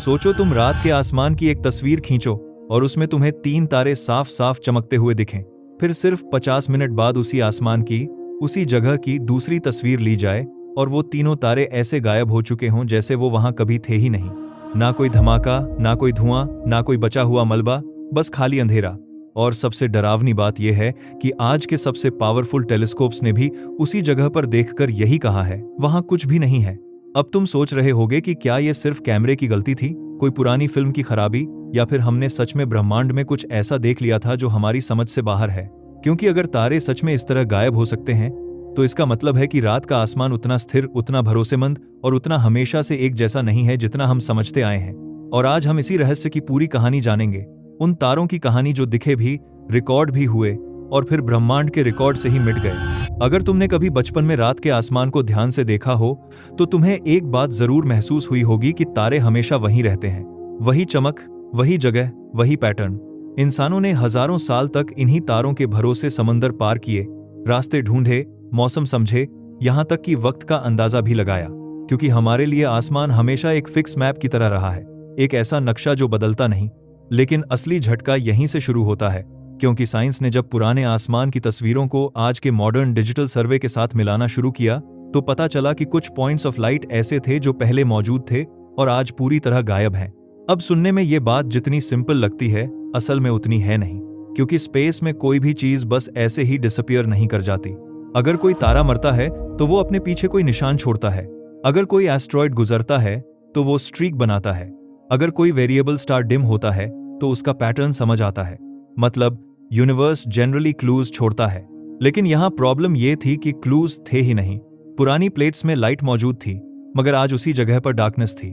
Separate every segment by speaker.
Speaker 1: सोचो तुम रात के आसमान की एक तस्वीर खींचो और उसमें तुम्हें 3 तारे साफ साफ चमकते हुए दिखें। फिर सिर्फ 50 मिनट बाद उसी आसमान की, उसी जगह की दूसरी तस्वीर ली जाए और वो तीनों तारे ऐसे गायब हो चुके हों जैसे वो वहां कभी थे ही नहीं। ना कोई धमाका, ना कोई धुआं, ना कोई बचा हुआ मलबा, बस खाली अंधेरा। और सबसे डरावनी बात यह है कि आज के सबसे पावरफुल टेलीस्कोप्स ने भी उसी जगह पर देखकर यही कहा है, वहां कुछ भी नहीं है। अब तुम सोच रहे होगे कि क्या यह सिर्फ कैमरे की गलती थी, कोई पुरानी फिल्म की खराबी, या फिर हमने सच में ब्रह्मांड में कुछ ऐसा देख लिया था जो हमारी समझ से बाहर है। क्योंकि अगर तारे सच में इस तरह गायब हो सकते हैं तो इसका मतलब है कि रात का आसमान उतना स्थिर, उतना भरोसेमंद और उतना हमेशा से एक जैसा नहीं है जितना हम समझते आए हैं। और आज हम इसी रहस्य की पूरी कहानी जानेंगे, उन तारों की कहानी जो दिखे भी, रिकॉर्ड भी हुए और फिर ब्रह्मांड के रिकॉर्ड से ही मिट गए। अगर तुमने कभी बचपन में रात के आसमान को ध्यान से देखा हो तो तुम्हें एक बात जरूर महसूस हुई होगी कि तारे हमेशा वहीं रहते हैं। वही चमक, वही जगह, वही पैटर्न। इंसानों ने हजारों साल तक इन्हीं तारों के भरोसे समंदर पार किए, रास्ते ढूंढे, मौसम समझे, यहां तक कि वक्त का अंदाजा भी लगाया। क्योंकि हमारे लिए आसमान हमेशा एक फिक्स मैप की तरह रहा है, एक ऐसा नक्शा जो बदलता नहीं। लेकिन असली झटका यहीं से शुरू होता है, क्योंकि साइंस ने जब पुराने आसमान की तस्वीरों को आज के मॉडर्न डिजिटल सर्वे के साथ मिलाना शुरू किया तो पता चला कि कुछ पॉइंट्स ऑफ लाइट ऐसे थे जो पहले मौजूद थे और आज पूरी तरह गायब हैं। अब सुनने में ये बात जितनी सिंपल लगती है, असल में उतनी है नहीं। क्योंकि स्पेस में कोई भी चीज बस ऐसे ही डिसअपीयर नहीं कर जाती। अगर कोई तारा मरता है तो वो अपने पीछे कोई निशान छोड़ता है। अगर कोई एस्ट्रॉयड गुजरता है तो वो स्ट्रीक बनाता है। अगर कोई वेरिएबल स्टार डिम होता है तो उसका पैटर्न समझ आता है। मतलब यूनिवर्स जनरली क्लूज छोड़ता है। लेकिन यहां प्रॉब्लम यह थी कि क्लूज थे ही नहीं। पुरानी प्लेट्स में लाइट मौजूद थी, मगर आज उसी जगह पर डार्कनेस थी।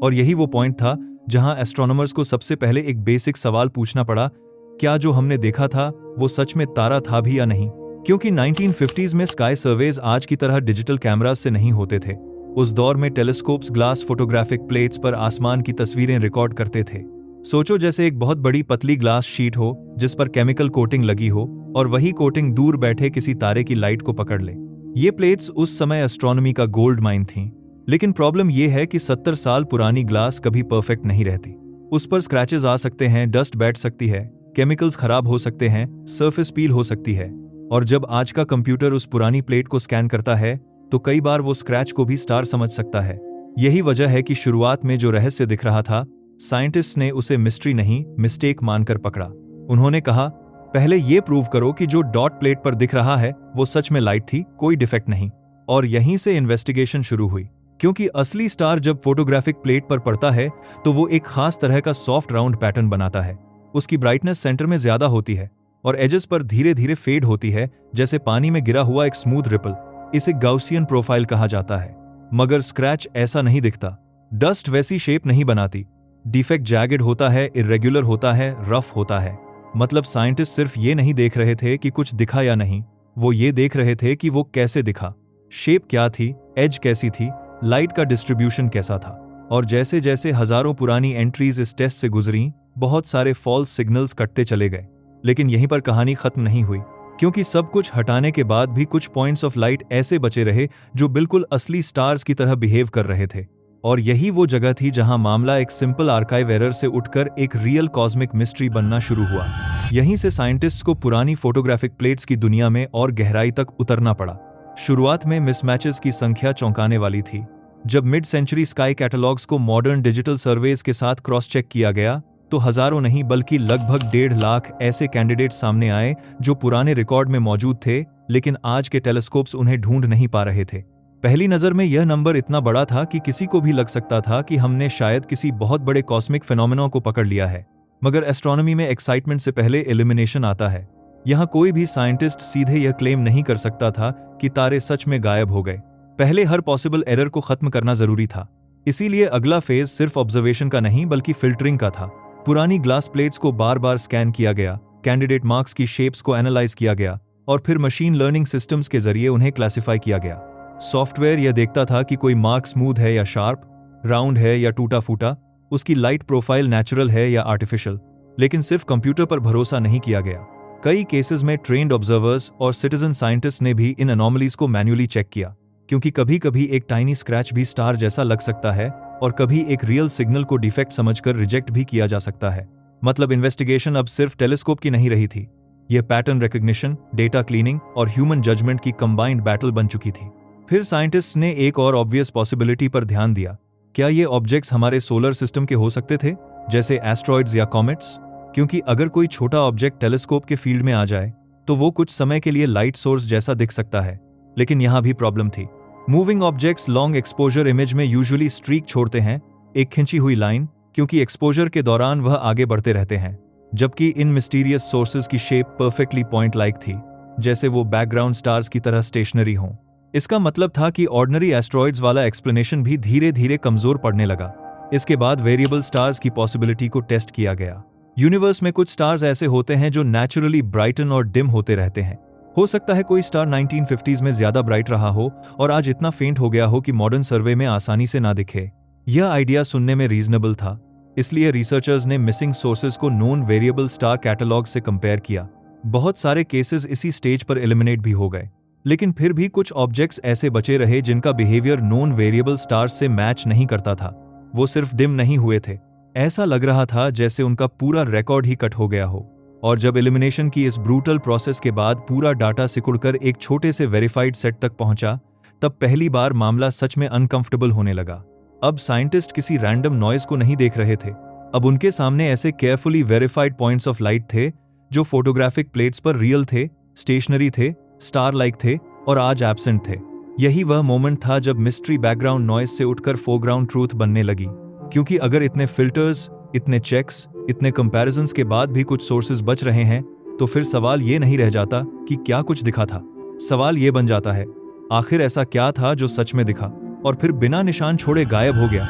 Speaker 1: और यही वो पॉइंट था जहां एस्ट्रोनॉमर्स को सबसे पहले एक बेसिक सवाल पूछना पड़ा, क्या जो हमने देखा था वो सच में तारा था भी या नहीं। क्योंकि 1950s में स्काई सर्वेज आज की तरह डिजिटल कैमरास से नहीं होते थे। उस दौर में टेलीस्कोप्स ग्लास फोटोग्राफिक प्लेट्स पर आसमान की तस्वीरें रिकॉर्ड करते थे। सोचो जैसे एक बहुत बड़ी पतली ग्लास शीट हो जिस पर केमिकल कोटिंग लगी हो और वही कोटिंग दूर बैठे किसी तारे की लाइट को पकड़ ले। ये प्लेट्स उस समय एस्ट्रोनॉमी का गोल्ड माइन थीं। लेकिन प्रॉब्लम यह है कि 70 साल पुरानी ग्लास कभी परफेक्ट नहीं रहती। उस पर स्क्रैचेस आ सकते हैं, डस्ट बैठ सकती है, केमिकल्स खराब हो सकते हैं, सरफेस पील हो सकती है। और जब आज का कंप्यूटर उस पुरानी प्लेट को स्कैन करता है तो कई बार वो स्क्रैच को भी स्टार समझ सकता है। यही वजह है कि शुरुआत में जो रहस्य दिख रहा था, साइंटिस्ट ने उसे मिस्ट्री नहीं, मिस्टेक मानकर पकड़ा। उन्होंने कहा, पहले ये प्रूव करो कि जो डॉट प्लेट पर दिख रहा है वो सच में लाइट थी, कोई डिफेक्ट नहीं। और यहीं से इन्वेस्टिगेशन शुरू हुई। क्योंकि असली स्टार जब फोटोग्राफिक प्लेट पर पड़ता है तो वो एक खास तरह का सॉफ्ट राउंड पैटर्न बनाता है। उसकी ब्राइटनेस सेंटर में ज्यादा होती है और एजेस पर धीरे धीरे फेड होती है, जैसे पानी में गिरा हुआ एक स्मूथ रिपल। इसे गाउसियन प्रोफाइल कहा जाता है। मगर स्क्रैच ऐसा नहीं दिखता। डस्ट वैसी शेप नहीं बनाती। डिफेक्ट जैगेड होता है, इर्रेगुलर होता है, रफ होता है। मतलब साइंटिस्ट सिर्फ ये नहीं देख रहे थे कि कुछ दिखा या नहीं, वो ये देख रहे थे कि वो कैसे दिखा, शेप क्या थी, एज कैसी थी, लाइट का डिस्ट्रीब्यूशन कैसा था। और जैसे जैसे हजारों पुरानी एंट्रीज इस टेस्ट से गुजरी, बहुत सारे फॉल्स सिग्नल्स कटते चले गए। लेकिन यहीं पर कहानी खत्म नहीं हुई, क्योंकि सब कुछ हटाने के बाद भी कुछ पॉइंट्स ऑफ लाइट ऐसे बचे रहे जो बिल्कुल असली स्टार्स की तरह बिहेव कर रहे थे। और यही वो जगह थी जहां मामला एक सिंपल आर्काइव एरर से उठकर एक रियल कॉस्मिक मिस्ट्री बनना शुरू हुआ। यहीं से साइंटिस्ट्स को पुरानी फोटोग्राफिक प्लेट्स की दुनिया में और गहराई तक उतरना पड़ा। शुरुआत में मिसमैचेस की संख्या चौंकाने वाली थी। जब मिड सेंचुरी स्काई कैटलॉग्स को मॉडर्न डिजिटल सर्वेज के साथ क्रॉस चेक किया गया तो हजारों नहीं बल्कि लगभग 1.5 लाख ऐसे कैंडिडेट सामने आए जो पुराने रिकॉर्ड में मौजूद थे, लेकिन आज के टेलीस्कोप्स उन्हें ढूंढ नहीं पा रहे थे। पहली नजर में यह नंबर इतना बड़ा था कि किसी को भी लग सकता था कि हमने शायद किसी बहुत बड़े कॉस्मिक फिनोमेना को पकड़ लिया है। मगर एस्ट्रोनॉमी में एक्साइटमेंट से पहले एलिमिनेशन आता है। यहाँ कोई भी साइंटिस्ट सीधे यह क्लेम नहीं कर सकता था कि तारे सच में गायब हो गए। पहले हर पॉसिबल एरर को खत्म करना जरूरी था। इसीलिए अगला फेज सिर्फ ऑब्जर्वेशन का नहीं बल्कि फिल्टरिंग का था। पुरानी ग्लास प्लेट्स को बार बार स्कैन किया गया, कैंडिडेट मार्क्स की शेप्स को एनालाइज किया गया और फिर मशीन लर्निंग सिस्टम्स के जरिए उन्हें क्लासिफाई किया गया। सॉफ्टवेयर यह देखता था कि कोई मार्क स्मूथ है या शार्प, राउंड है या टूटा फूटा, उसकी लाइट प्रोफाइल नेचुरल है या आर्टिफिशियल। लेकिन सिर्फ कंप्यूटर पर भरोसा नहीं किया गया। कई केसेस में ट्रेन्ड ऑब्जर्वर्स और सिटीजन साइंटिस्ट ने भी इन अनोमलीज को मैन्युअली चेक किया, क्योंकि कभी कभी एक टाइनी स्क्रैच भी स्टार जैसा लग सकता है और कभी एक रियल सिग्नल को डिफेक्ट समझकर रिजेक्ट भी किया जा सकता है। मतलब इन्वेस्टिगेशन अब सिर्फ टेलीस्कोप की नहीं रही थी, यह पैटर्न रिकग्निशन, डेटा क्लीनिंग और ह्यूमन जजमेंट की कंबाइंड बैटल बन चुकी थी। फिर साइंटिस्ट्स ने एक और ऑब्वियस पॉसिबिलिटी पर ध्यान दिया। क्या ये ऑब्जेक्ट्स हमारे सोलर सिस्टम के हो सकते थे, जैसे एस्ट्रॉइड्स या कॉमेट्स? क्योंकि अगर कोई छोटा ऑब्जेक्ट टेलीस्कोप के फील्ड में आ जाए तो वो कुछ समय के लिए लाइट सोर्स जैसा दिख सकता है। लेकिन यहां भी प्रॉब्लम थी। Moving objects long exposure image में यूजुअली स्ट्रीक छोड़ते हैं, एक खिंची हुई लाइन, क्योंकि एक्सपोजर के दौरान वह आगे बढ़ते रहते हैं। जबकि इन मिस्टीरियस सोर्सेज की शेप परफेक्टली पॉइंट लाइक थी, जैसे वो बैकग्राउंड स्टार्स की तरह स्टेशनरी हों। इसका मतलब था कि ऑर्डिनरी एस्ट्रॉइड्स वाला एक्सप्लेनेशन भी धीरे धीरे कमजोर पड़ने लगा। इसके बाद वेरिएबल स्टार्स की पॉसिबिलिटी को टेस्ट किया गया। यूनिवर्स में कुछ स्टार्स ऐसे होते हैं जो नेचुरली ब्राइटन और डिम होते रहते हैं। हो सकता है कोई स्टार 1950s में ज्यादा ब्राइट रहा हो और आज इतना फेंट हो गया हो कि मॉडर्न सर्वे में आसानी से ना दिखे। यह आइडिया सुनने में रीजनेबल था, इसलिए रिसर्चर्स ने मिसिंग सोर्सेज को नोन वेरिएबल स्टार कैटलॉग से कंपेयर किया। बहुत सारे केसेस इसी स्टेज पर एलिमिनेट भी हो गए, लेकिन फिर भी कुछ ऑब्जेक्ट्स ऐसे बचे रहे जिनका बिहेवियर नोन वेरिएबल स्टार्स से मैच नहीं करता था। वो सिर्फ डिम नहीं हुए थे, ऐसा लग रहा था जैसे उनका पूरा रिकॉर्ड ही कट हो गया हो। और जब एलिमिनेशन की इस ब्रूटल प्रोसेस के बाद पूरा डाटा सिकुड़कर एक छोटे से वेरीफाइड सेट तक पहुंचा, तब पहली बार मामला सच में अनकंफर्टेबल होने लगा। अब साइंटिस्ट किसी रैंडम नॉइज को नहीं देख रहे थे। अब उनके सामने ऐसे carefully verified points of light थे जो फोटोग्राफिक प्लेट्स पर रियल थे, स्टेशनरी थे, स्टार लाइक थे और आज एब्सेंट थे। यही वह मोमेंट था जब मिस्ट्री बैकग्राउंड नॉइज से उठकर फोरग्राउंड ट्रूथ बनने लगी। क्योंकि अगर इतने फिल्टर्स, इतने चेक्स, इतने कंपैरिजंस के बाद भी कुछ सोर्सेज बच रहे हैं, तो फिर सवाल ये नहीं रह जाता कि क्या कुछ दिखा था। सवाल ये बन जाता है, आखिर ऐसा क्या था जो सच में दिखा और फिर बिना निशान छोड़े गायब हो गया।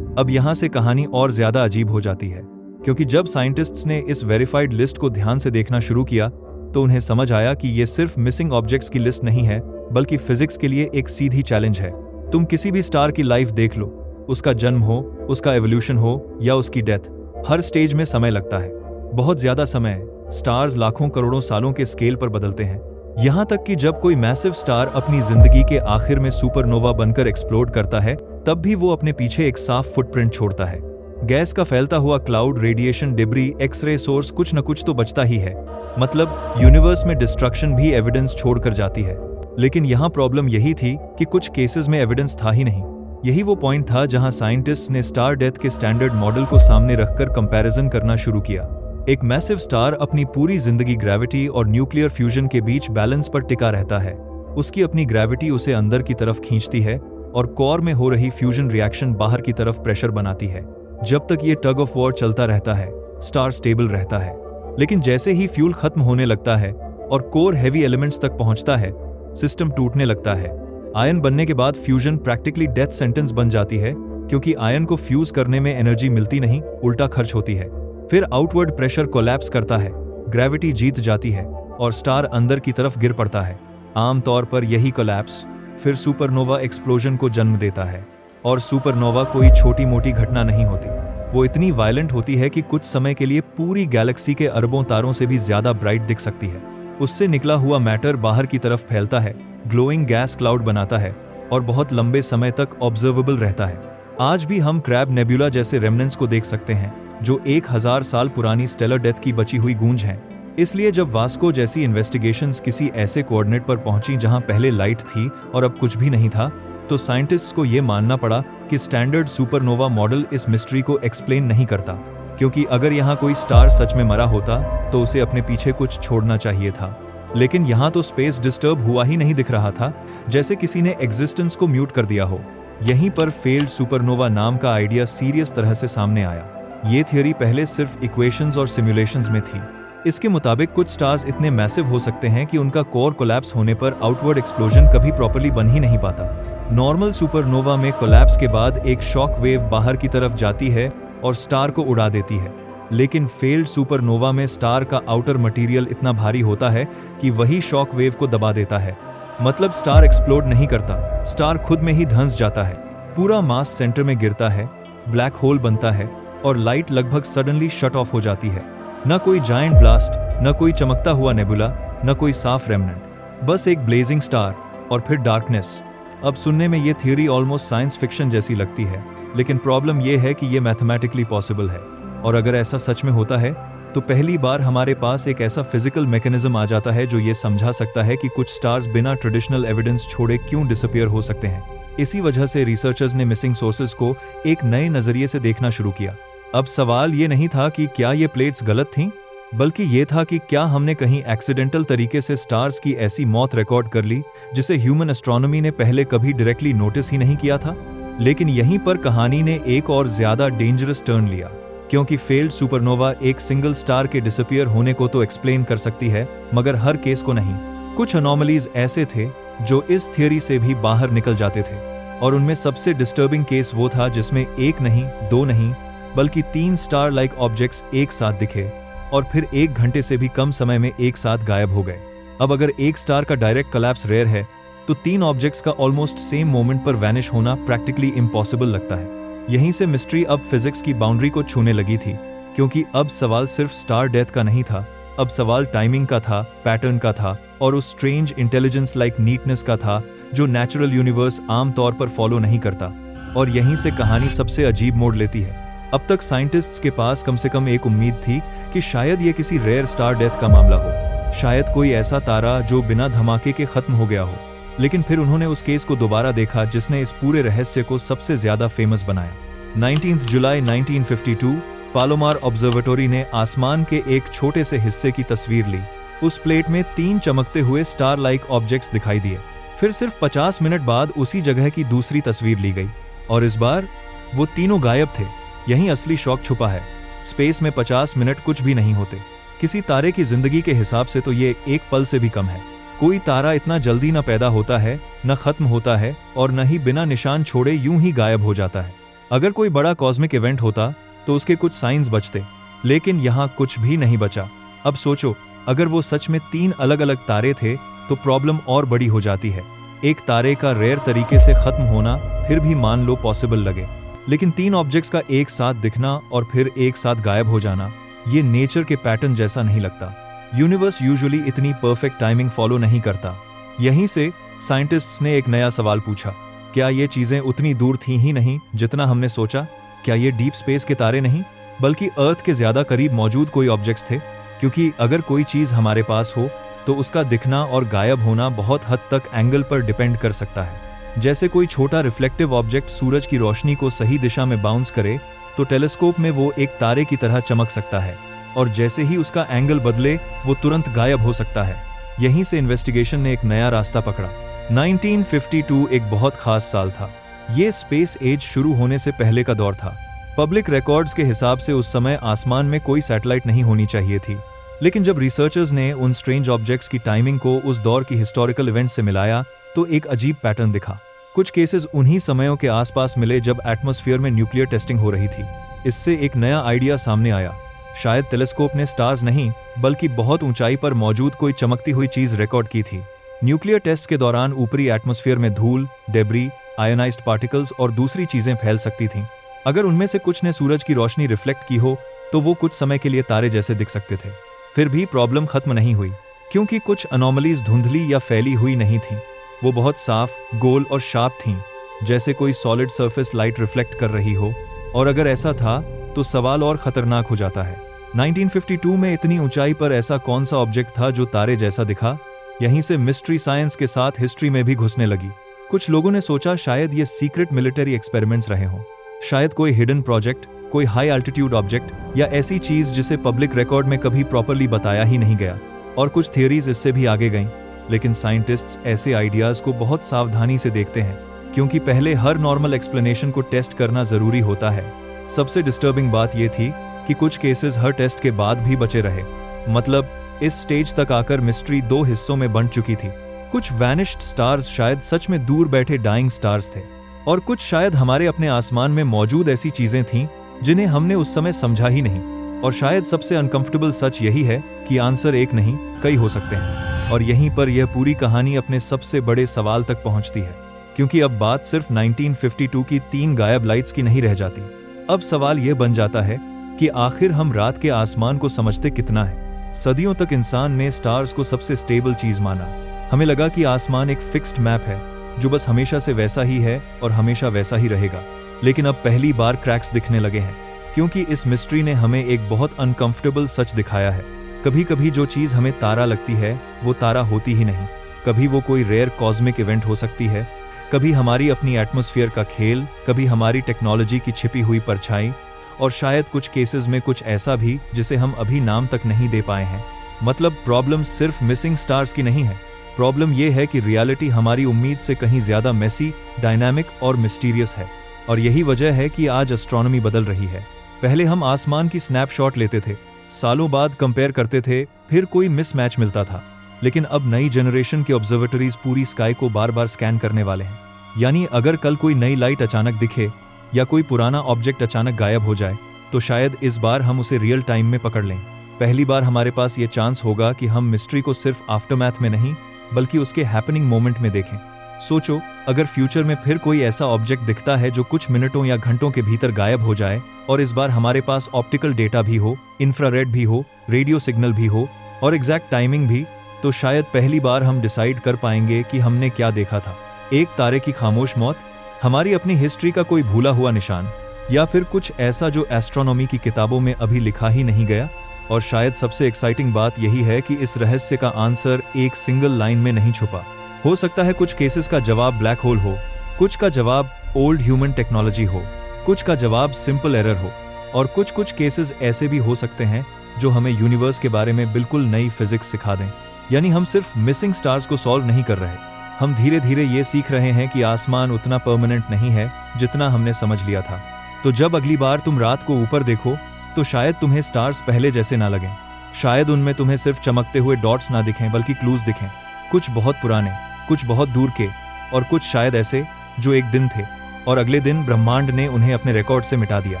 Speaker 1: अब यहां से कहानी और ज्यादा अजीब हो जाती है, क्योंकि जब साइंटिस्ट्स ने इस वेरीफाइड लिस्ट को ध्यान से देखना शुरू किया तो उन्हें समझ आया कि ये सिर्फ मिसिंग ऑब्जेक्ट्स की लिस्ट नहीं है, बल्कि फिजिक्स के लिए एक सीधी चैलेंज है। तुम किसी भी स्टार की लाइफ देख लो, उसका जन्म हो, उसका एवोल्यूशन हो या उसकी डेथ, हर स्टेज में समय लगता है, बहुत ज्यादा समय। स्टार्स लाखों करोड़ों सालों के स्केल पर बदलते हैं। यहां तक कि जब कोई मैसिव स्टार अपनी जिंदगी के आखिर में सुपरनोवा बनकर एक्सप्लोड करता है, तब भी वो अपने पीछे एक साफ फुटप्रिंट छोड़ता है। गैस का फैलता हुआ cloud, radiation, debris, X-ray source, कुछ न कुछ तो बचता ही है। मतलब यूनिवर्स में डिस्ट्रक्शन भी एविडेंस छोड़कर जाती है। लेकिन यहाँ प्रॉब्लम यही थी कि कुछ केसेस में एविडेंस था ही नहीं। यही वो पॉइंट था जहां साइंटिस्ट्स ने स्टार डेथ के स्टैंडर्ड मॉडल को सामने रखकर कंपैरिजन करना शुरू किया। एक मैसिव स्टार अपनी पूरी जिंदगी ग्रेविटी और न्यूक्लियर फ्यूजन के बीच बैलेंस पर टिका रहता है। उसकी अपनी ग्रेविटी उसे अंदर की तरफ खींचती है और कोर में हो रही फ्यूजन रिएक्शन बाहर की तरफ प्रेशर बनाती है। जब तक ये टग ऑफ वॉर चलता रहता है, स्टार स्टेबल रहता है। लेकिन जैसे ही फ्यूल खत्म होने लगता है और कोर हैवी एलिमेंट्स तक पहुंचता है, सिस्टम टूटने लगता है। आयन बनने के बाद फ्यूजन प्रैक्टिकली डेथ सेंटेंस बन जाती है, क्योंकि आयन को फ्यूज करने में एनर्जी मिलती नहीं, उल्टा खर्च होती है। फिर आउटवर्ड प्रेशर कोलैप्स करता है, ग्रेविटी जीत जाती है और स्टार अंदर की तरफ गिर पड़ता है। आमतौर पर यही कोलैप्स फिर सुपरनोवा एक्सप्लोजन को जन्म देता है। और सुपरनोवा कोई छोटी मोटी घटना नहीं होती, वो इतनी वायलेंट होती है कि कुछ समय के लिए पूरी गैलेक्सी के अरबों तारों से भी ज्यादा ब्राइट दिख सकती है। उससे निकला हुआ मैटर बाहर की तरफ फैलता है, ग्लोइंग गैस क्लाउड बनाता है और बहुत लंबे समय तक ऑब्जर्वेबल रहता है। आज भी हम क्रैब नेबुला जैसे रेमनेंट्स को देख सकते हैं, जो 1000 साल पुरानी स्टेलर डेथ की बची हुई गूंज हैं। इसलिए जब वास्को जैसी इन्वेस्टिगेशंस किसी ऐसे कोऑर्डिनेट पर पहुंची जहां पहले लाइट थी और अब कुछ भी नहीं था, तो साइंटिस्ट्स को यह मानना पड़ा कि स्टैंडर्ड सुपरनोवा मॉडल इस मिस्ट्री को एक्सप्लेन नहीं करता। क्योंकि अगर यहाँ कोई स्टार सच में मरा होता तो उसे अपने पीछे कुछ छोड़ना चाहिए था। लेकिन यहाँ तो स्पेस डिस्टर्ब हुआ ही नहीं दिख रहा था, जैसे किसी ने एग्जिस्टेंस को म्यूट कर दिया हो। यहीं पर फेल्ड सुपरनोवा नाम का आइडिया सीरियस तरह से सामने आया। ये थियोरी पहले सिर्फ इक्वेशंस और सिमुलेशंस में थी। इसके मुताबिक कुछ स्टार्स इतने मैसिव हो सकते हैं कि उनका कोर कोलैप्स होने पर आउटवर्ड एक्सप्लोजन कभी प्रॉपर्ली बन ही नहीं पाता। नॉर्मल सुपरनोवा में कोलैप्स के बाद एक शॉक वेव बाहर की तरफ जाती है और स्टार को उड़ा देती है। लेकिन फेल्ड सुपरनोवा में स्टार का आउटर मटेरियल इतना भारी होता है कि वही शॉक वेव को दबा देता है। मतलब स्टार एक्सप्लोड नहीं करता, स्टार खुद में ही धंस जाता है, पूरा मास सेंटर में गिरता है, ब्लैक होल बनता है और लाइट लगभग सडनली शट ऑफ हो जाती है। न कोई जायंट ब्लास्ट, न कोई चमकता हुआ नेबुला, न कोई साफ रेमनेंट, बस एक ब्लेजिंग स्टार और फिर डार्कनेस। अब सुनने में ये थियोरी ऑलमोस्ट साइंस फिक्शन जैसी लगती है, लेकिन प्रॉब्लम यह है कि यह मैथमेटिकली पॉसिबल है। और अगर ऐसा सच में होता है तो पहली बार हमारे पास एक ऐसा फिजिकल मैकेनिज्म आ जाता है जो ये समझा सकता है कि कुछ स्टार्स बिना ट्रेडिशनल एविडेंस छोड़े क्यों डिसअपीयर हो सकते हैं। इसी वजह से रिसर्चर्स ने मिसिंग सोर्सेज को एक नए नजरिए से देखना शुरू किया। अब सवाल ये नहीं था कि क्या ये प्लेट्स गलत थीं, बल्कि ये था कि क्या हमने कहीं एक्सीडेंटल तरीके से स्टार्स की ऐसी मौत रिकॉर्ड कर ली जिसे ह्यूमन एस्ट्रोनॉमी ने पहले कभी डायरेक्टली नोटिस ही नहीं किया था। लेकिन यहीं पर कहानी ने एक और ज्यादा डेंजरस टर्न लिया, क्योंकि फेल्ड सुपरनोवा एक सिंगल स्टार के डिसअपीयर होने को तो एक्सप्लेन कर सकती है, मगर हर केस को नहीं। कुछ अनोमलीज ऐसे थे जो इस थियरी से भी बाहर निकल जाते थे, और उनमें सबसे डिस्टर्बिंग केस वो था जिसमें एक नहीं, दो नहीं, बल्कि 3 स्टार लाइक ऑब्जेक्ट्स एक साथ दिखे और फिर 1 घंटे से भी कम समय में एक साथ गायब हो गए। अब अगर एक स्टार का डायरेक्ट कोलैप्स रेयर है तो 3 ऑब्जेक्ट्स का ऑलमोस्ट सेम मोमेंट पर वैनिश होना प्रैक्टिकली इम्पॉसिबल लगता है। यहीं से मिस्ट्री अब फिजिक्स की बाउंड्री को छूने लगी थी, क्योंकि अब सवाल सिर्फ स्टार डेथ का नहीं था, अब सवाल टाइमिंग का था, पैटर्न का था, और उस स्ट्रेंज इंटेलिजेंस लाइक नीटनेस का था जो नेचुरल यूनिवर्स आमतौर पर फॉलो नहीं करता। और यहीं से कहानी सबसे अजीब मोड़ लेती है। अब तक साइंटिस्ट्स के पास कम से कम एक उम्मीद थी कि शायद ये किसी रेयर स्टार डेथ का मामला हो, शायद कोई ऐसा तारा जो बिना धमाके के खत्म हो गया हो। लेकिन फिर उन्होंने उस केस को दोबारा देखा जिसने इस पूरे रहस्य को सबसे ज्यादा फेमस बनाया। 19 जुलाई 1952 पालोमार ऑब्जर्वेटरी ने आसमान के एक छोटे से हिस्से की तस्वीर ली। उस प्लेट में 3 चमकते हुए स्टार लाइक ऑब्जेक्ट्स दिखाई दिए। फिर सिर्फ 50 मिनट बाद उसी जगह की दूसरी तस्वीर ली गई, और इस बार वो तीनों गायब थे। यहीं असली शॉक छुपा है। स्पेस में 50 मिनट कुछ भी नहीं होते। किसी तारे की जिंदगी के हिसाब से तो ये एक पल से भी कम है। कोई तारा इतना जल्दी न पैदा होता है, न खत्म होता है, और न ही बिना निशान छोड़े यूं ही गायब हो जाता है। अगर कोई बड़ा कॉस्मिक इवेंट होता तो उसके कुछ साइंस बचते, लेकिन यहाँ कुछ भी नहीं बचा। अब सोचो, अगर वो सच में 3 अलग अलग तारे थे तो प्रॉब्लम और बड़ी हो जाती है। एक तारे का रेयर तरीके से खत्म होना फिर भी मान लो पॉसिबल लगे, लेकिन 3 ऑब्जेक्ट्स का एक साथ दिखना और फिर एक साथ गायब हो जाना, ये नेचर के पैटर्न जैसा नहीं लगता। यूनिवर्स यूजुअली इतनी परफेक्ट टाइमिंग फॉलो नहीं करता। यहीं से साइंटिस्ट्स ने एक नया सवाल पूछा, क्या ये चीजें उतनी दूर थी ही नहीं जितना हमने सोचा? क्या ये डीप स्पेस के तारे नहीं, बल्कि अर्थ के ज्यादा करीब मौजूद कोई ऑब्जेक्ट्स थे? क्योंकि अगर कोई चीज हमारे पास हो तो उसका दिखना और गायब होना बहुत हद तक एंगल पर डिपेंड कर सकता है। जैसे कोई छोटा रिफ्लेक्टिव ऑब्जेक्ट सूरज की रोशनी को सही दिशा में बाउंस करे तो टेलीस्कोप में वो एक तारे की तरह चमक सकता है, और जैसे ही उसका एंगल बदले वो तुरंत गायब हो सकता है। यहीं से इन्वेस्टिगेशन ने एक नया रास्ता पकड़ा। 1952 एक बहुत खास साल था। ये स्पेस एज शुरू होने से पहले का दौर था। पब्लिक रिकॉर्ड्स के हिसाब से उस समय आसमान में कोई सैटेलाइट नहीं होनी चाहिए थी, लेकिन जब रिसर्चर्स ने उन स्ट्रेंज ऑब्जेक्ट्स की टाइमिंग को उस दौर की हिस्टोरिकल इवेंट से मिलाया तो एक अजीब पैटर्न दिखा। कुछ केसेस उन्हीं समयों के आसपास मिले जब एटमॉस्फेयर में न्यूक्लियर टेस्टिंग हो रही थी। इससे एक नया आइडिया सामने आया। शायद टेलीस्कोप ने स्टार्स नहीं बल्कि बहुत ऊंचाई पर मौजूद कोई चमकती हुई चीज रिकॉर्ड की थी। न्यूक्लियर टेस्ट के दौरान ऊपरी एटमॉस्फेयर में धूल, डेब्री, आयोनाइज्ड पार्टिकल्स और दूसरी चीजें फैल सकती थीं। अगर उनमें से कुछ ने सूरज की रोशनी रिफ्लेक्ट की हो तो वो कुछ समय के लिए तारे जैसे दिख सकते थे। फिर भी प्रॉब्लम खत्म नहीं हुई, क्योंकि कुछ अनोमलीज धुंधली या फैली हुई नहीं थीं। वो बहुत साफ, गोल और शार्प थीं, जैसे कोई सॉलिड सरफेस लाइट रिफ्लेक्ट कर रही हो। और अगर ऐसा था तो सवाल और खतरनाक हो जाता है। 1952 में इतनी ऊंचाई पर ऐसा कौन सा ऑब्जेक्ट था जो तारे जैसा दिखा? यहीं से मिस्ट्री साइंस के साथ हिस्ट्री में भी घुसने लगी। कुछ लोगों ने सोचा शायद ये सीक्रेट मिलिट्री एक्सपेरिमेंट्स रहे हों, शायद कोई हिडन प्रोजेक्ट, कोई हाई एल्टीट्यूड ऑब्जेक्ट, या ऐसी चीज जिसे पब्लिक रिकॉर्ड में कभी प्रॉपर्ली बताया ही नहीं गया। और कुछ थियरीज इससे भी आगे गईं, लेकिन साइंटिस्ट्स ऐसे आइडियाज को बहुत सावधानी से देखते हैं, क्योंकि पहले हर नॉर्मल एक्सप्लेनेशन को टेस्ट करना जरूरी होता है। सबसे डिस्टर्बिंग बात यह थी कि कुछ केसेस हर टेस्ट के बाद भी बचे रहे। मतलब इस स्टेज तक आकर मिस्ट्री 2 हिस्सों में बंट चुकी थी। कुछ वैनिश्ड स्टार्स शायद सच में दूर बैठे डाइंग स्टार्स थे, और कुछ शायद हमारे अपने आसमान में मौजूद ऐसी चीजें थीं जिन्हें हमने उस समय समझा ही नहीं। और शायद सबसे अनकंफर्टेबल सच यही है कि आंसर एक नहीं, कई हो सकते हैं। और यहीं पर यह पूरी कहानी अपने सबसे बड़े सवाल तक पहुंचती है, क्योंकि अब बात सिर्फ 1952 की 3 गायब लाइट्स की नहीं रह जाती। अब सवाल यह बन जाता है कि आखिर हम रात के आसमान को समझते कितना है। सदियों तक इंसान ने स्टार्स को सबसे स्टेबल चीज माना। हमें लगा कि आसमान एक फिक्स्ड मैप है जो बस हमेशा से वैसा ही है और हमेशा वैसा ही रहेगा। लेकिन अब पहली बार क्रैक्स दिखने लगे हैं, क्योंकि इस मिस्ट्री ने हमें एक बहुत अनकंफर्टेबल सच दिखाया है। कभी कभी जो चीज़ हमें तारा लगती है वो तारा होती ही नहीं। कभी वो कोई रेयर कॉस्मिक इवेंट हो सकती है, कभी हमारी अपनी एटमॉस्फेयर का खेल, कभी हमारी टेक्नोलॉजी की छिपी हुई परछाई, और शायद कुछ केसेस में कुछ ऐसा भी जिसे हम अभी नाम तक नहीं दे पाए हैं। मतलब प्रॉब्लम सिर्फ मिसिंग स्टार्स की नहीं है, प्रॉब्लम ये है कि रियलिटी हमारी उम्मीद से कहीं ज्यादा मेसी, डायनामिक और मिस्टीरियस है। और यही वजह है कि आज एस्ट्रोनॉमी बदल रही है। पहले हम आसमान की स्नैपशॉट लेते थे, सालों बाद कंपेयर करते थे, फिर कोई मिसमैच मिलता था। लेकिन अब नई जनरेशन के ऑब्जर्वेटरीज पूरी स्काई को बार बार स्कैन करने वाले हैं। यानी अगर कल कोई नई लाइट अचानक दिखे या कोई पुराना ऑब्जेक्ट अचानक गायब हो जाए, तो शायद इस बार हम उसे रियल टाइम में पकड़ लें। पहली बार हमारे पास ये चांस होगा कि हम मिस्ट्री को सिर्फ आफ्टरमैथ में नहीं, बल्कि उसके हैपनिंग मोमेंट में देखें। सोचो, अगर फ्यूचर में फिर कोई ऐसा ऑब्जेक्ट दिखता है जो कुछ मिनटों या घंटों के भीतर गायब हो जाए, और इस बार हमारे पास ऑप्टिकल डेटा भी हो, इंफ्रारेड भी हो, रेडियो सिग्नल भी हो और एग्जैक्ट टाइमिंग भी, तो शायद पहली बार हम डिसाइड कर पाएंगे कि हमने क्या देखा था। एक तारे की खामोश मौत, हमारी अपनी हिस्ट्री का कोई भूला हुआ निशान, या फिर कुछ ऐसा जो एस्ट्रोनॉमी की किताबों में अभी लिखा ही नहीं गया। और शायद सबसे एक्साइटिंग बात यही है कि इस रहस्य का आंसर एक सिंगल लाइन में नहीं छुपा। हो सकता है कुछ केसेस का जवाब ब्लैक होल हो, कुछ का जवाब ओल्ड ह्यूमन टेक्नोलॉजी हो, कुछ का जवाब सिंपल एरर हो, और कुछ केसेस ऐसे भी हो सकते हैं जो हमें यूनिवर्स के बारे में बिल्कुल नई फिजिक्स सिखा दें। यानी हम सिर्फ मिसिंग स्टार्स को सॉल्व नहीं कर रहे, हम धीरे धीरे ये सीख रहे हैं कि आसमान उतना परमानेंट नहीं है जितना हमने समझ लिया था। तो जब अगली बार तुम रात को ऊपर देखो, तो शायद तुम्हें स्टार्स पहले जैसे ना लगें। शायद उनमें तुम्हें सिर्फ चमकते हुए डॉट्स ना दिखें, बल्कि क्लूज दिखें, कुछ बहुत पुराने, कुछ बहुत दूर के, और कुछ शायद ऐसे जो एक दिन थे और अगले दिन ब्रह्मांड ने उन्हें अपने रिकॉर्ड से मिटा दिया।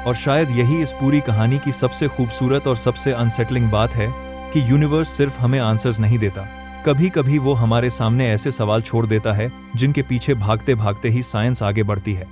Speaker 1: और शायद यही इस पूरी कहानी की सबसे खूबसूरत और सबसे अनसेटलिंग बात है कि यूनिवर्स सिर्फ हमें आंसर्स नहीं देता, कभी कभी वो हमारे सामने ऐसे सवाल छोड़ देता है जिनके पीछे भागते भागते ही साइंस आगे बढ़ती है।